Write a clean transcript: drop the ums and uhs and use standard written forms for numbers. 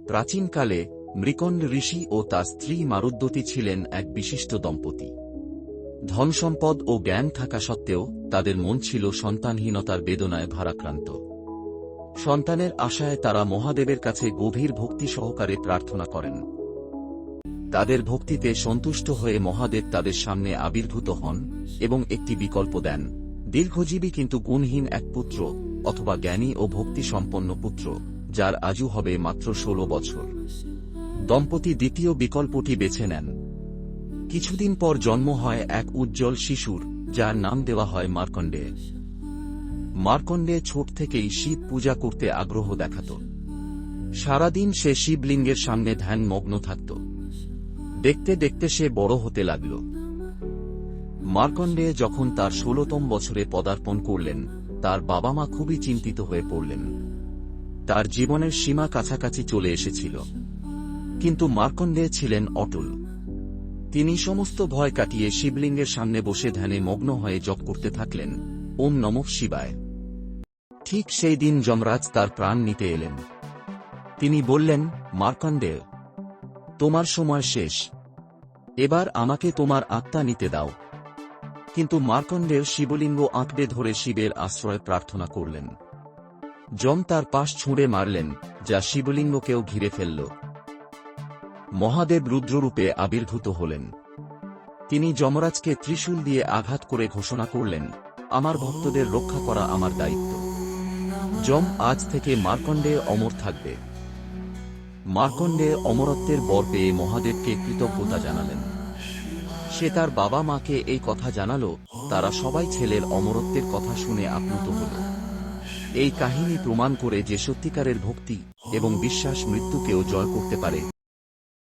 প্রাচীনকালে মৃকণ্ড ঋষি ও তার স্ত্রী মারুদ্যতী ছিলেন এক বিশিষ্ট দম্পতি। ধনসম্পদ ও জ্ঞান থাকা সত্ত্বেও তাদের মন ছিল সন্তানহীনতার বেদনায় ভারাক্রান্ত। সন্তানের আশায় তারা মহাদেবের কাছে গভীর ভক্তি সহকারে প্রার্থনা করেন। তাদের ভক্তিতে সন্তুষ্ট হয়ে মহাদেব তাদের সামনে আবির্ভূত হন এবং একটি বিকল্প দেন, দীর্ঘজীবী কিন্তু গুণহীন এক পুত্র, অথবা জ্ঞানী ও ভক্তি সম্পন্ন পুত্র, যার আয়ু হবে মাত্র 16 বছর। দম্পতি দ্বিতীয় বিকল্পটি বেছে নেন। কিছুদিন পর জন্ম হয় এক উজ্জ্বল শিশুর, যার নাম দেওয়া হয় মার্কণ্ডেয়। মার্কণ্ডেয় ছোট থেকেই শিব পূজা করতে আগ্রহ দেখাত। সারাদিন সে শিবলিঙ্গের সামনে ধ্যানমগ্ন থাকত। দেখতে দেখতে সে বড় হতে লাগল। মার্কণ্ডেয় যখন তার 16তম বছরে পদার্পণ করলেন, তার বাবা মা খুবই চিন্তিত হয়ে পড়লেন। তার জীবনের সীমা কাছাকাছি চলে এসেছিল। কিন্তু মার্কণ্ডেয় ছিলেন অটল। তিনি সমস্ত ভয় কাটিয়ে শিবলিঙ্গের সামনে বসে ধ্যানে মগ্ন হয়ে জপ করতে থাকলেন, ওম নমঃ শিবায়। ঠিক সেই দিন যমরাজ তার প্রাণ নিতে এলেন। তিনি বললেন, মার্কণ্ডেয়, তোমার সময় শেষ। এবার আমাকে তোমার আত্মা নিতে দাও। কিন্তু মার্কণ্ডেয় শিবলিঙ্গ আঁকড়ে ধরে শিবের আশ্রয় প্রার্থনা করলেন। যম তার পাশ ছুঁড়ে মারলেন, যা শিবলিঙ্গকেও ঘিরে ফেলল। মহাদেব রুদ্ররূপে আবির্ভূত হলেন। তিনি যমরাজকে ত্রিশূল দিয়ে আঘাত করে ঘোষণা করলেন, আমার ভক্তদের রক্ষা করা আমার দায়িত্ব। যম আজ থেকে মার্কণ্ডেয় অমর থাকবে। মার্কণ্ডেয় অমরত্বের বর পেয়ে মহাদেবকে কৃতজ্ঞতা জানালেন। সে তার বাবা মাকে এই কথা জানাল। তারা সবাই ছেলের অমরত্বের কথা শুনে আপ্লুত হল। এই কাহিনী প্রমাণ করে যে সত্যিকারের ভক্তি এবং বিশ্বাস মৃত্যুকেও জয় করতে পারে।